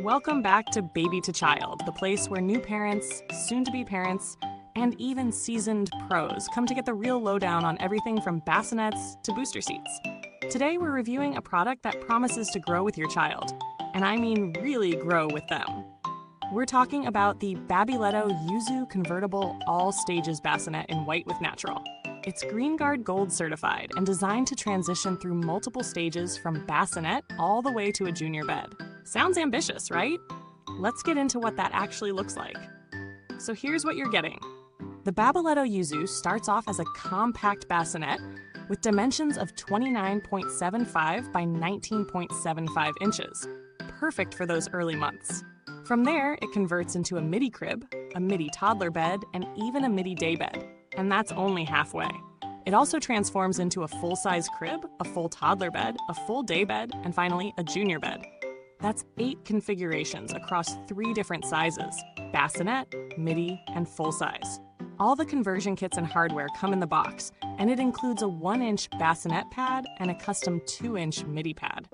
Welcome back to Baby to Child, the place where new parents, soon-to-be parents, and even seasoned pros come to get the real lowdown on everything from bassinets to booster seats. Today we're reviewing a product that promises to grow with your child, and I mean really grow with them. We're talking about the Babyletto Yuzu Convertible All Stages Bassinet in white with natural. It's Greenguard Gold certified and designed to transition through multiple stages from bassinet all the way to a junior bed. Sounds ambitious, right? Let's get into what that actually looks like. So here's what you're getting. The Babyletto Yuzu starts off as a compact bassinet with dimensions of 29.75 by 19.75 inches, perfect for those early months. From there, it converts into a Midi crib, a Midi toddler bed, and even a Midi day bed. And that's only halfway. It also transforms into a full-size crib, a full toddler bed, a full day bed, and finally a junior bed. That's 8 configurations across 3 different sizes: bassinet, Midi, and full-size. All the conversion kits and hardware come in the box, and it includes a 1-inch bassinet pad and a custom 2-inch Midi pad.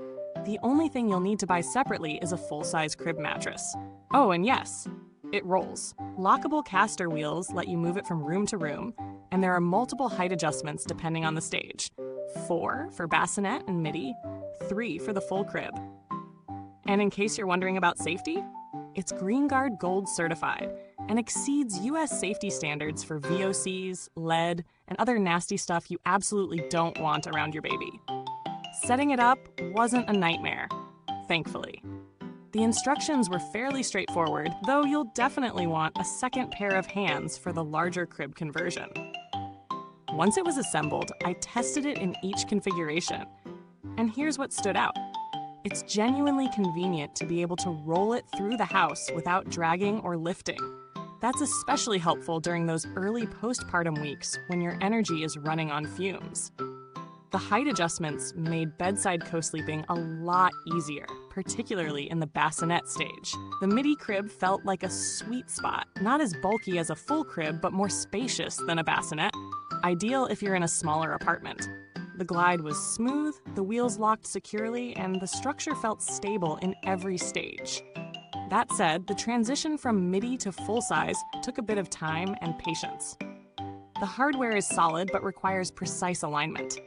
The only thing you'll need to buy separately is a full-size crib mattress. Oh, and yes, it rolls. Lockable caster wheels let you move it from room to room, and there are multiple height adjustments depending on the stage. 4 for bassinet and Midi, 3 for the full crib. And in case you're wondering about safety, it's Greenguard Gold certified and exceeds US safety standards for VOCs, lead, and other nasty stuff you absolutely don't want around your baby. Setting it up wasn't a nightmare, thankfully. The instructions were fairly straightforward, though you'll definitely want a second pair of hands for the larger crib conversion. Once it was assembled, I tested it in each configuration, and here's what stood out. It's genuinely convenient to be able to roll it through the house without dragging or lifting. That's especially helpful during those early postpartum weeks when your energy is running on fumes. The height adjustments made bedside co-sleeping a lot easier, particularly in the bassinet stage. The Midi crib felt like a sweet spot, not as bulky as a full crib, but more spacious than a bassinet. Ideal if you're in a smaller apartment. The glide was smooth, the wheels locked securely, and the structure felt stable in every stage. That said, the transition from Midi to full size took a bit of time and patience. The hardware is solid but requires precise alignment.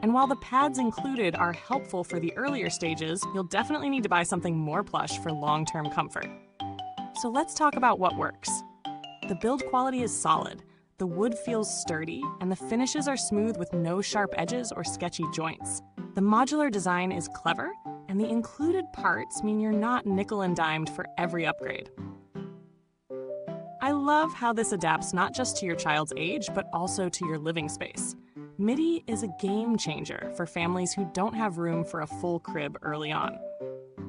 And while the pads included are helpful for the earlier stages, you'll definitely need to buy something more plush for long-term comfort. So let's talk about what works. The build quality is solid, the wood feels sturdy, and the finishes are smooth with no sharp edges or sketchy joints. The modular design is clever, and the included parts mean you're not nickel and dimed for every upgrade. I love how this adapts not just to your child's age, but also to your living space. Midi is a game changer for families who don't have room for a full crib early on.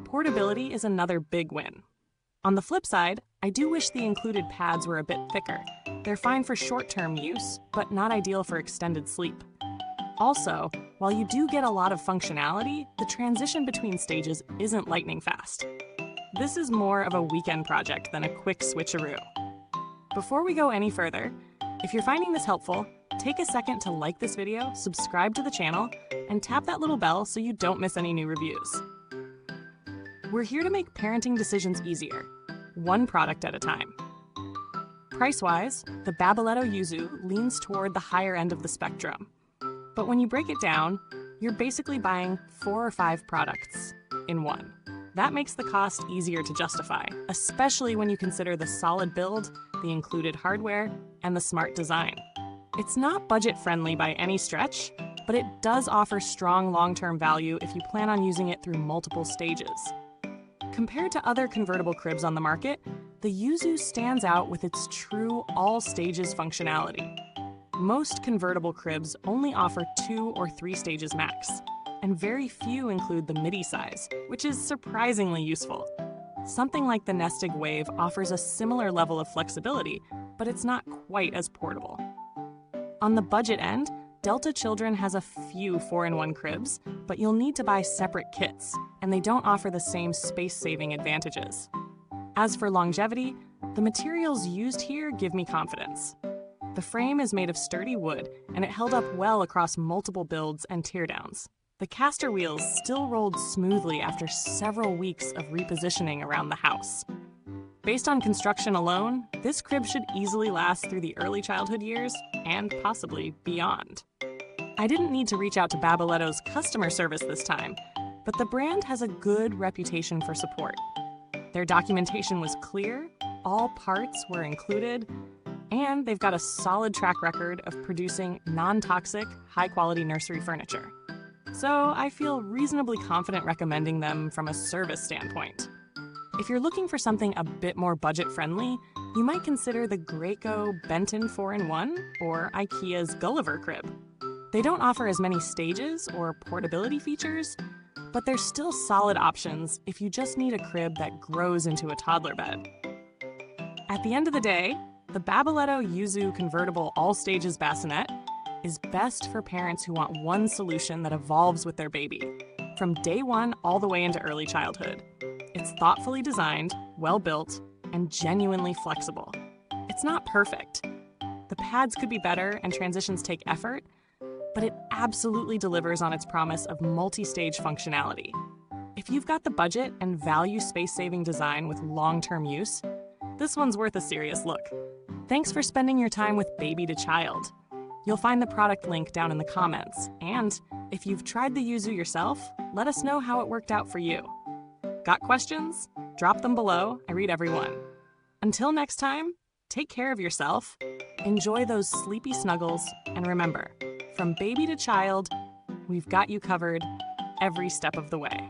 Portability is another big win. On the flip side, I do wish the included pads were a bit thicker. They're fine for short-term use, but not ideal for extended sleep. Also, while you do get a lot of functionality, the transition between stages isn't lightning fast. This is more of a weekend project than a quick switcheroo. Before we go any further, if you're finding this helpful, take a second to like this video, subscribe to the channel, and tap that little bell so you don't miss any new reviews. We're here to make parenting decisions easier, one product at a time. Price-wise, the Babyletto Yuzu leans toward the higher end of the spectrum. But when you break it down, you're basically buying 4 or 5 products in one. That makes the cost easier to justify, especially when you consider the solid build, the included hardware, and the smart design. It's not budget-friendly by any stretch, but it does offer strong long-term value if you plan on using it through multiple stages. Compared to other convertible cribs on the market, the Yuzu stands out with its true all-stages functionality. Most convertible cribs only offer 2 or 3 stages max, and very few include the Midi size, which is surprisingly useful. Something like the Nestig Wave offers a similar level of flexibility, but it's not quite as portable. On the budget end, Delta Children has a few 4-in-1 cribs, but you'll need to buy separate kits, and they don't offer the same space-saving advantages. As for longevity, the materials used here give me confidence. The frame is made of sturdy wood, and it held up well across multiple builds and teardowns. The caster wheels still rolled smoothly after several weeks of repositioning around the house. Based on construction alone, this crib should easily last through the early childhood years and possibly beyond. I didn't need to reach out to Babyletto's customer service this time, but the brand has a good reputation for support. Their documentation was clear, all parts were included, and they've got a solid track record of producing non-toxic, high-quality nursery furniture. So I feel reasonably confident recommending them from a service standpoint. If you're looking for something a bit more budget-friendly, you might consider the Graco Benton 4-in-1 or IKEA's Gulliver crib. They don't offer as many stages or portability features, but they're still solid options if you just need a crib that grows into a toddler bed. At the end of the day, the Babyletto Yuzu Convertible All Stages Bassinet is best for parents who want one solution that evolves with their baby, from day one all the way into early childhood. It's thoughtfully designed, well-built, and genuinely flexible. It's not perfect. The pads could be better and transitions take effort, but it absolutely delivers on its promise of multi-stage functionality. If you've got the budget and value space-saving design with long-term use, this one's worth a serious look. Thanks for spending your time with Baby to Child. You'll find the product link down in the comments, and if you've tried the Yuzu yourself, let us know how it worked out for you. Got questions? Drop them below. I read every one. Until next time, take care of yourself, enjoy those sleepy snuggles, and remember, from baby to child, we've got you covered every step of the way.